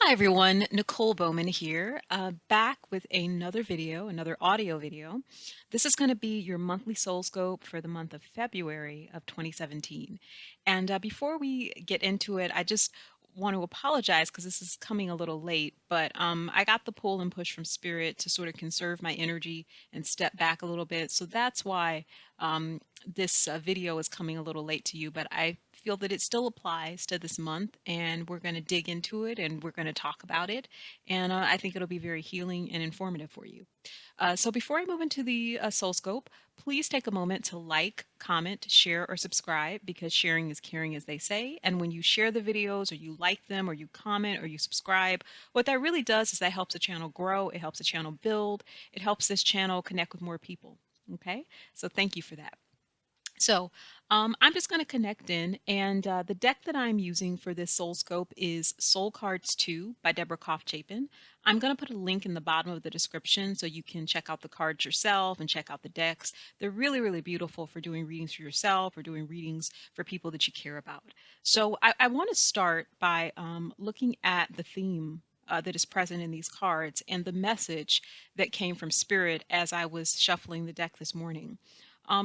Hi everyone, Nicole Bowman here, back with another video, another audio video. This is going to be your monthly soul scope for the month of February of 2017. And before we get into it, I just want to apologize because this is coming a little late, but I got the pull and push from Spirit to sort of conserve my energy and step back a little bit. So that's why this video is coming a little late to you, but I feel that it still applies to this month, and we're going to dig into it and we're going to talk about it. And I think it'll be very healing and informative for you. So before I move into the Soul Scope, please take a moment to like, comment, share, or subscribe because sharing is caring, as they say. And when you share the videos or you like them or you comment or you subscribe, what that really does is that helps the channel grow, it helps the channel build, it helps this channel connect with more people. Okay, so thank you for that. So I'm just going to connect in, and the deck that I'm using for this Soul Scope is Soul Cards 2 by Deborah Koff Chapin. I'm going to put a link in the bottom of the description so you can check out the cards yourself and check out the decks. They're really, really beautiful for doing readings for yourself or doing readings for people that you care about. So I want to start by looking at the theme that is present in these cards and the message that came from Spirit as I was shuffling the deck this morning.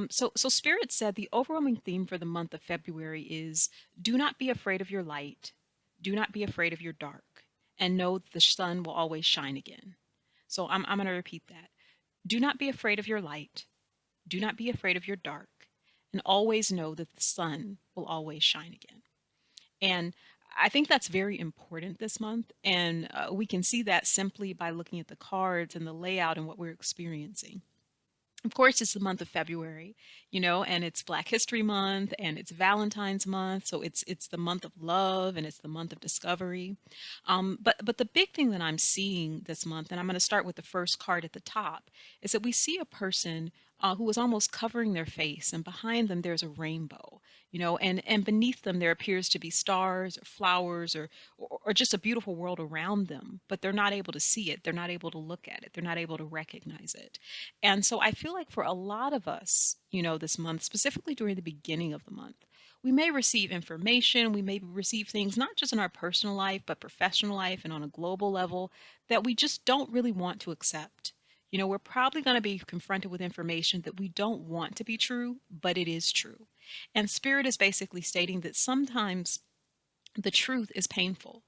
So Spirit said the overwhelming theme for the month of February is do not be afraid of your light, do not be afraid of your dark, and know that the sun will always shine again. So I'm going to repeat that. Do not be afraid of your light, do not be afraid of your dark, and always know that the sun will always shine again. And I think that's very important this month. And we can see that simply by looking at the cards and the layout and what we're experiencing. Of course, it's the month of February, and it's Black History Month and it's Valentine's Month, so it's the month of love and it's the month of discovery. But the big thing that I'm seeing this month, and I'm going to start with the first card at the top, is that we see a person who is almost covering their face, and behind them there's a rainbow, and beneath them there appears to be stars or flowers or just a beautiful world around them, but they're not able to see it, they're not able to look at it, they're not able to recognize it. And so I feel like for a lot of us, this month, specifically during the beginning of the month, we may receive information, we may receive things not just in our personal life, but professional life and on a global level that we just don't really want to accept. We're probably going to be confronted with information that we don't want to be true, but it is true. And Spirit is basically stating that sometimes the truth is painful.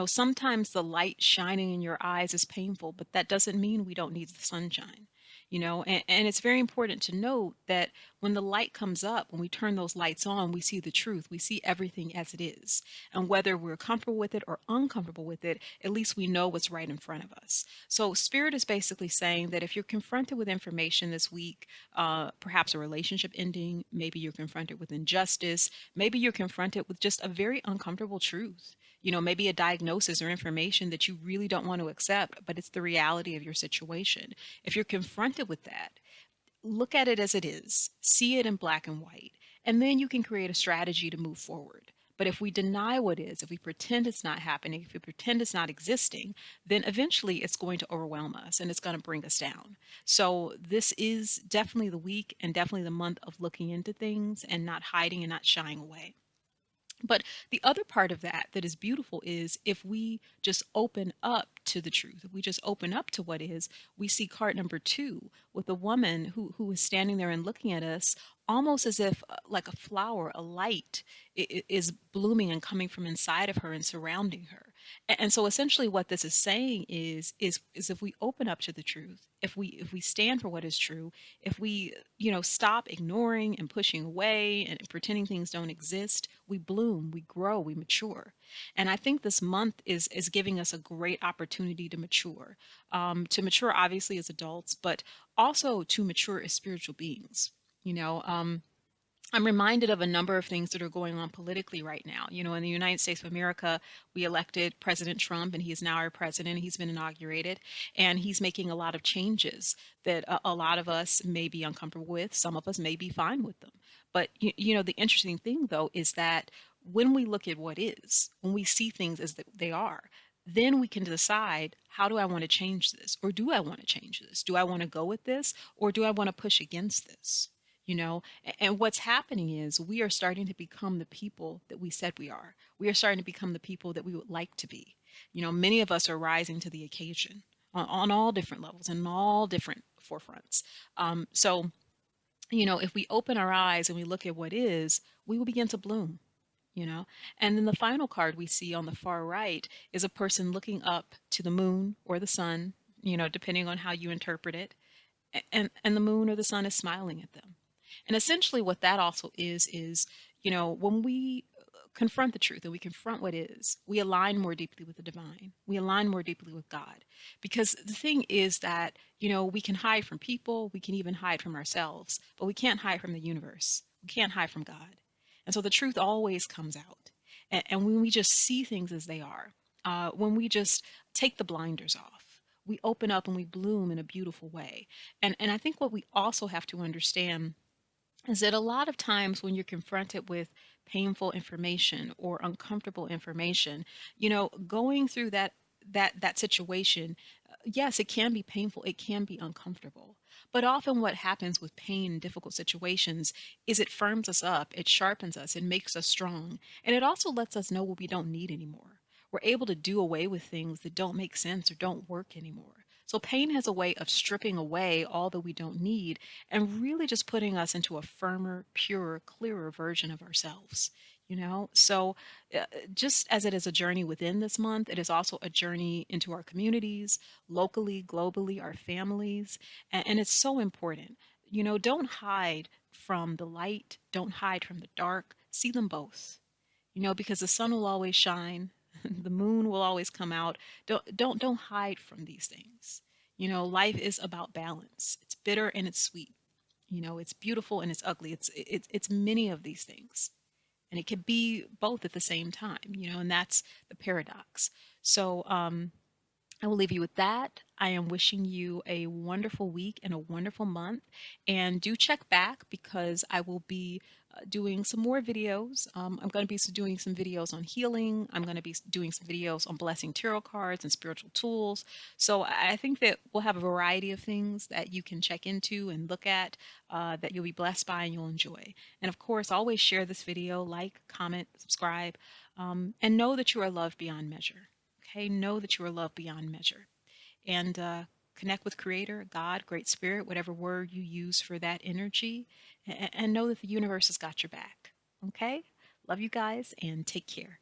Sometimes the light shining in your eyes is painful, but that doesn't mean we don't need the sunshine. And it's very important to note that when the light comes up, when we turn those lights on, we see the truth. We see everything as it is. And whether we're comfortable with it or uncomfortable with it, at least we know what's right in front of us. So, Spirit is basically saying that if you're confronted with information this week, perhaps a relationship ending, maybe you're confronted with injustice, maybe you're confronted with just a very uncomfortable truth. Maybe a diagnosis or information that you really don't want to accept, but it's the reality of your situation. If you're confronted with that, look at it as it is, see it in black and white, and then you can create a strategy to move forward. But if we deny what is, if we pretend it's not happening, if we pretend it's not existing, then eventually it's going to overwhelm us and it's going to bring us down. So this is definitely the week and definitely the month of looking into things and not hiding and not shying away. But the other part of that that is beautiful is if we just open up to the truth, if we just open up to what is, we see card number 2 with a woman who is standing there and looking at us almost as if like a flower, a light is blooming and coming from inside of her and surrounding her. And so essentially what this is saying is if we open up to the truth, if we stand for what is true, if we, stop ignoring and pushing away and pretending things don't exist, we bloom, we grow, we mature. And I think this month is giving us a great opportunity to mature obviously as adults, but also to mature as spiritual beings. You know, um, I'm reminded of a number of things that are going on politically right now. In the United States of America, we elected President Trump, and he is now our president. He's been inaugurated, and he's making a lot of changes that a lot of us may be uncomfortable with. Some of us may be fine with them. But, the interesting thing, though, is that when we look at what is, when we see things as they are, then we can decide, how do I want to change this? Or do I want to change this? Do I want to go with this? Or do I want to push against this? And what's happening is we are starting to become the people that we said we are. We are starting to become the people that we would like to be. Many of us are rising to the occasion on all different levels and all different forefronts. So, if we open our eyes and we look at what is, we will begin to bloom, you know. And then the final card we see on the far right is a person looking up to the moon or the sun, depending on how you interpret it, and the moon or the sun is smiling at them. And essentially what that also is, when we confront the truth and we confront what is, we align more deeply with the divine. We align more deeply with God. Because the thing is that, we can hide from people, we can even hide from ourselves, but we can't hide from the universe. We can't hide from God. And so the truth always comes out. And when we just see things as they are, when we just take the blinders off, we open up and we bloom in a beautiful way. And I think what we also have to understand is that a lot of times when you're confronted with painful information or uncomfortable information, going through that situation, yes, it can be painful, it can be uncomfortable. But often what happens with pain and difficult situations is it firms us up, it sharpens us, it makes us strong, and it also lets us know what we don't need anymore. We're able to do away with things that don't make sense or don't work anymore. So pain has a way of stripping away all that we don't need and really just putting us into a firmer, purer, clearer version of ourselves. So uh, just as it is a journey within this month, it is also a journey into our communities, locally, globally, our families, and it's so important. Don't hide from the light, don't hide from the dark, see them both. Because the sun will always shine, the moon will always come out. Don't hide from these things. Life is about balance. It's bitter and it's sweet. It's beautiful and it's ugly. It's many of these things. And it can be both at the same time, and that's the paradox. So, I will leave you with that. I am wishing you a wonderful week and a wonderful month. And do check back because I will be doing some more videos. I'm going to be doing some videos on healing. I'm going to be doing some videos on blessing tarot cards and spiritual tools. So I think that we'll have a variety of things that you can check into and look at that you'll be blessed by and you'll enjoy. And of course, always share this video, like, comment, subscribe, and know that you are loved beyond measure. Okay, know that you are loved beyond measure. And connect with Creator, God, Great Spirit, whatever word you use for that energy, and know that the universe has got your back. Okay? Love you guys and take care.